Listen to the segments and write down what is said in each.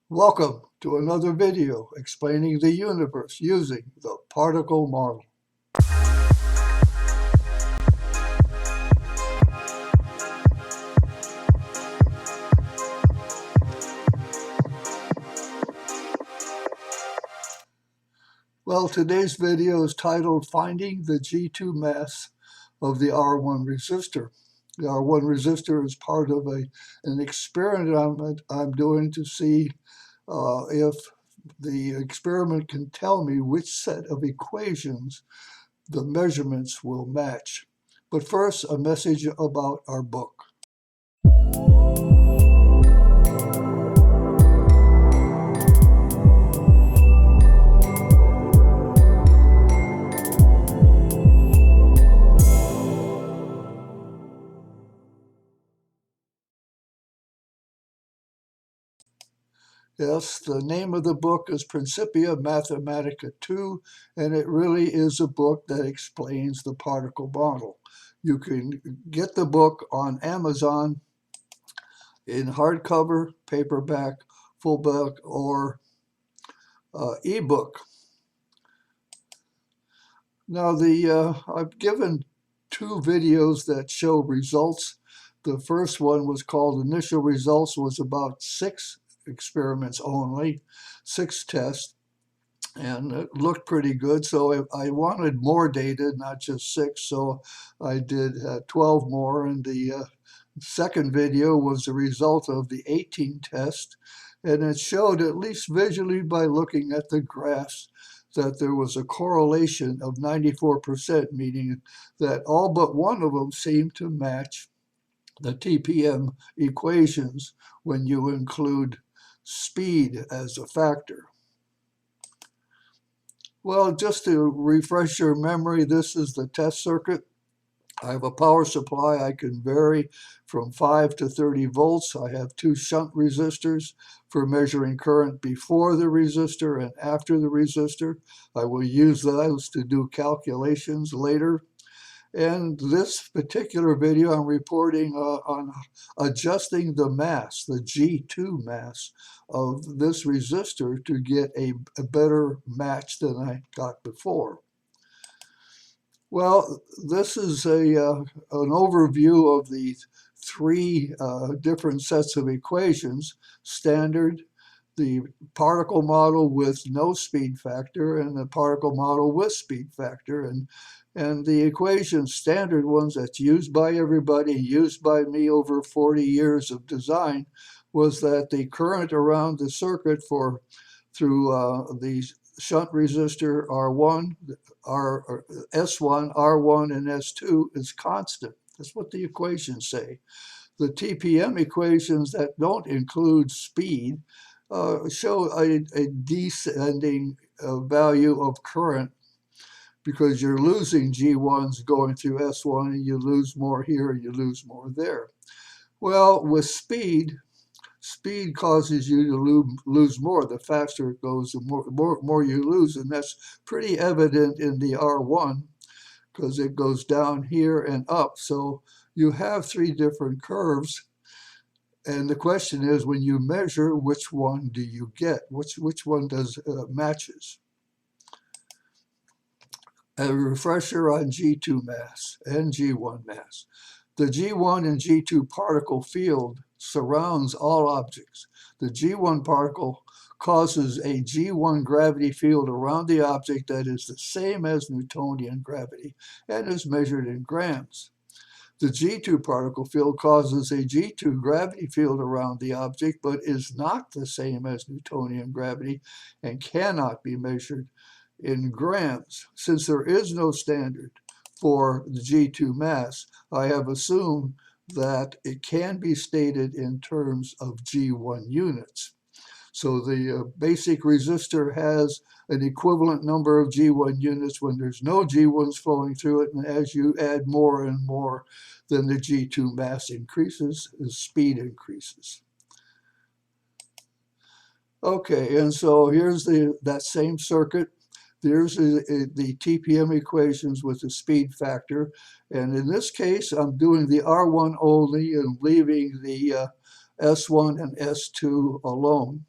Welcome to another video explaining the universe using the particle model. Well, today's video is titled Finding the G2 Mass of the R1 resistor. The R1 resistor is part of an experiment I'm doing to see if the experiment can tell me which set of equations the measurements will match. But first, a message about our book. Yes, the name of the book is Principia Mathematica 2, and it really is a book that explains the particle model. You can get the book on Amazon in hardcover, paperback, full book, or ebook. Now, I've given two videos that show results. The first one was called Initial Results, was about 6 experiments only, 6 tests, and it looked pretty good. So I wanted more data, not just 6, so I did 12 more. And the second video was the result of the 18 test, and it showed, at least visually by looking at the graphs, that there was a correlation of 94%, meaning that all but one of them seemed to match the TPM equations when you include speed as a factor. Well, just to refresh your memory, this is the test circuit. I have a power supply. I can vary from 5 to 30 volts. I have 2 shunt resistors for measuring current before the resistor and after the resistor. I will use those to do calculations later. And this particular video, I'm reporting on adjusting the mass, the G2 mass of this resistor to get a better match than I got before. Well, this is an overview of the 3 different sets of equations: standard, the particle model with no speed factor, and the particle model with speed factor. And the equation, standard ones that's used by everybody, used by me over 40 years of design, was that the current around the circuit through the shunt resistor R1, S1, R1, and S2 is constant. That's what the equations say. The TPM equations that don't include speed show a descending value of current, because you're losing G1s going through S1, and you lose more here and you lose more there. Well, with speed causes you to lose more. The faster it goes, the more you lose, and that's pretty evident in the R1 because it goes down here and up. So you have 3 different curves, and the question is, when you measure, which one do you get? Which one does matches? A refresher on G2 mass and G1 mass. The G1 and G2 particle field surrounds all objects. The G1 particle causes a G1 gravity field around the object that is the same as Newtonian gravity and is measured in grams. The G2 particle field causes a G2 gravity field around the object, but is not the same as Newtonian gravity and cannot be measured in grams. Since there is no standard for the G2 mass, I have assumed that it can be stated in terms of G1 units. So the basic resistor has an equivalent number of G1 units when there's no G1s flowing through it, and as you add more and more, then the G2 mass increases as speed increases. Okay, and so here's that same circuit. There's the TPM equations with the speed factor. And in this case, I'm doing the R1 only and leaving the S1 and S2 alone.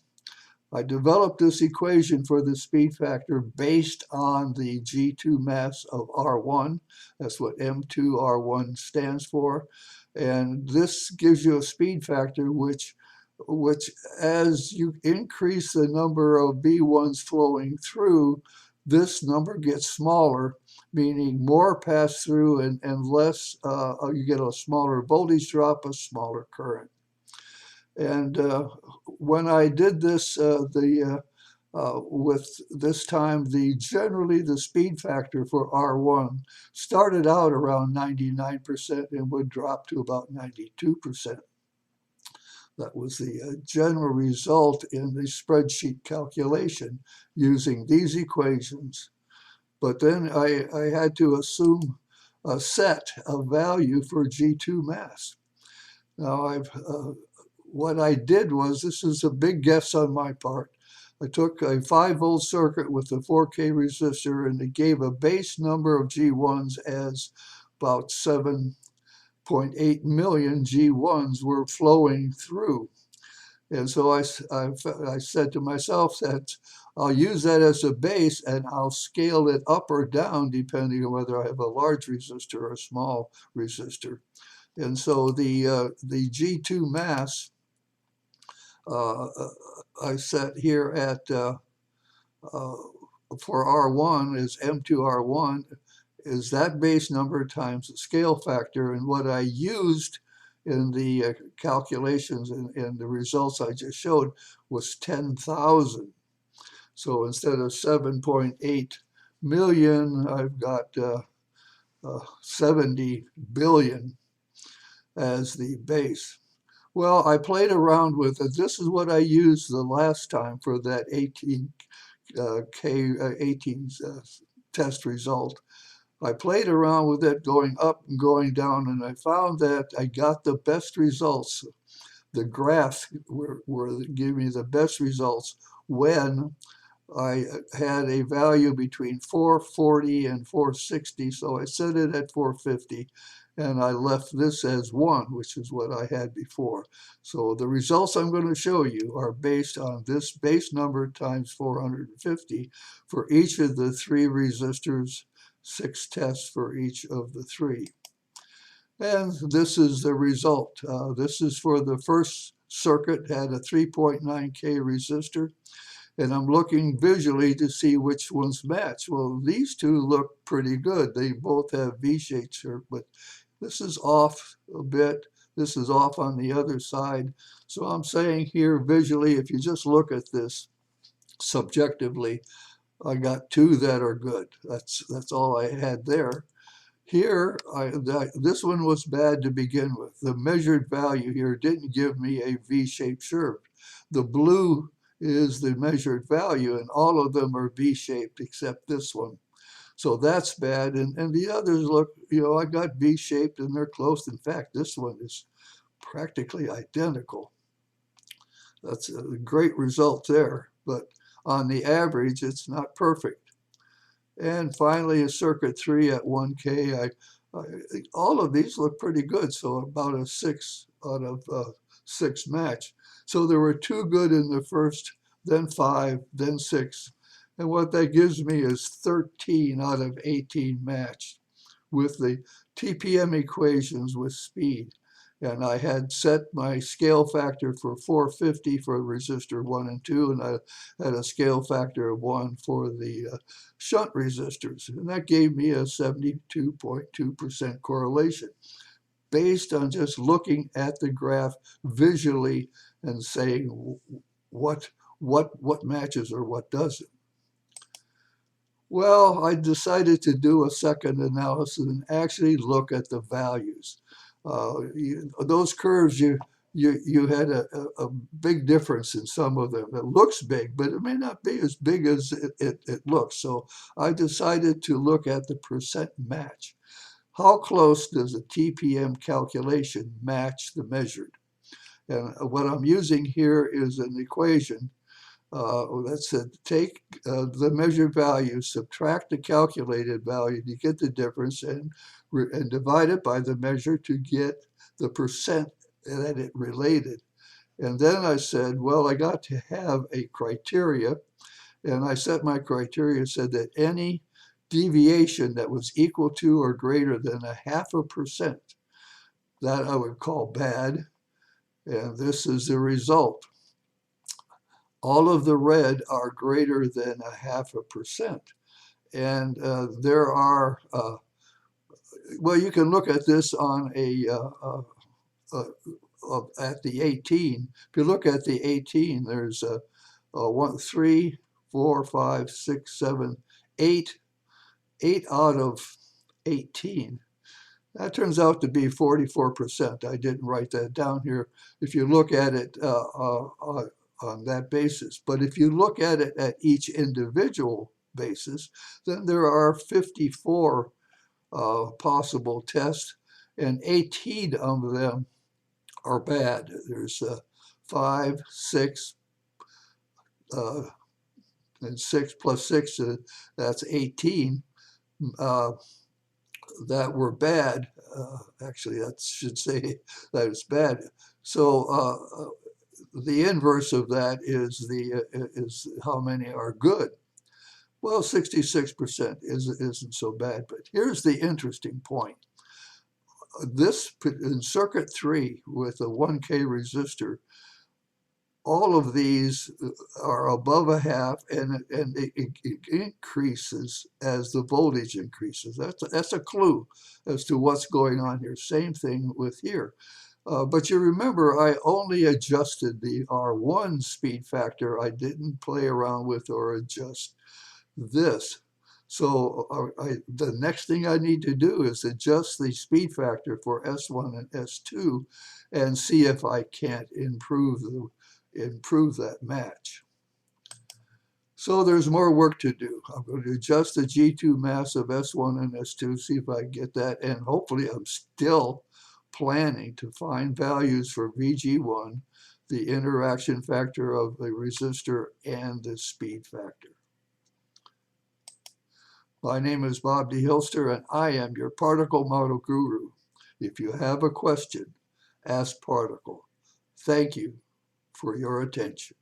I developed this equation for the speed factor based on the G2 mass of R1. That's what M2R1 stands for. And this gives you a speed factor which as you increase the number of B1s flowing through, this number gets smaller, meaning more pass through and less, you get a smaller voltage drop, a smaller current. And when I did this, with this time, generally the speed factor for R1 started out around 99% and would drop to about 92%. That was the general result in the spreadsheet calculation using these equations. But then I had to assume a set of value for G2 mass. Now what I did was, this is a big guess on my part. I took a 5-volt circuit with a 4K resistor and it gave a base number of G1s as about 7.8 million G1s were flowing through. And so I said to myself that I'll use that as a base and I'll scale it up or down depending on whether I have a large resistor or a small resistor. And so the G2 mass I set here at for R1 is M2R1 is that base number times the scale factor. And what I used in the calculations and the results I just showed was 10,000. So instead of 7.8 million, I've got 70 billion as the base. Well, I played around with it. This is what I used the last time for that 18 test result. I played around with it going up and going down, and I found that I got the best results. The graphs were giving me the best results when I had a value between 440 and 460, so I set it at 450, and I left this as 1, which is what I had before. So the results I'm going to show you are based on this base number times 450 for each of the 3 resistors, 6 tests for each of the 3. And this is the result. This is for the first circuit, had a 3.9K resistor. And I'm looking visually to see which ones match. Well, these two look pretty good. They both have V-shaped here, but this is off a bit. This is off on the other side. So I'm saying here visually, if you just look at this subjectively, I got 2 that are good. That's all I had there. Here, this one was bad to begin with. The measured value here didn't give me a V-shaped curve. The blue is the measured value, and all of them are V-shaped except this one. So that's bad, and the others look, I got V-shaped and they're close. In fact, this one is practically identical. That's a great result there, but on the average, it's not perfect. And finally, a circuit 3 at 1K. All of these look pretty good, so about a 6 out of 6 match. So there were 2 good in the first, then 5, then 6. And what that gives me is 13 out of 18 matched with the TPM equations with speed. And I had set my scale factor for 450 for resistor 1 and 2, and I had a scale factor of 1 for the shunt resistors. And that gave me a 72.2% correlation based on just looking at the graph visually and saying what matches or what doesn't. Well, I decided to do a second analysis and actually look at the values. Those curves, you had a big difference in some of them. It looks big, but it may not be as big as it looks. So I decided to look at the percent match. How close does a TPM calculation match the measured? And what I'm using here is an equation that said take the measured value, subtract the calculated value to get the difference, and divide it by the measure to get the percent that it related. And then I said, well, I got to have a criteria. And I set my criteria, said that any deviation that was equal to or greater than 0.5%, that I would call bad. And this is the result. All of the red are greater than 0.5%. And there are, well, you can look at this on at the 18. If you look at the 18, there's 1, 3, 4, 5, 6, 7, 8, 8 out of 18. That turns out to be 44%. I didn't write that down here if you look at it on that basis. But if you look at it at each individual basis, then there are 54 possible tests, and 18 of them are bad. There's 5, 6, and 6 plus 6, that's 18. That were bad. Actually, that should say that it's bad. So the inverse of that is how many are good. Well, 66% isn't so bad. But here's the interesting point. This in circuit 3 with a 1K resistor, all of these are above 0.5, and it increases as the voltage increases. That's a clue as to what's going on here. Same thing with here. But you remember, I only adjusted the R1 speed factor. I didn't play around with or adjust this. So the next thing I need to do is adjust the speed factor for S1 and S2 and see if I can't improve that match. So there's more work to do. I'm going to adjust the G2 mass of S1 and S2, see if I get that, and hopefully I'm still planning to find values for VG1, the interaction factor of the resistor, and the speed factor. My name is Bob D. Hilster, and I am your particle model guru. If you have a question, ask Particle. Thank you for your attention.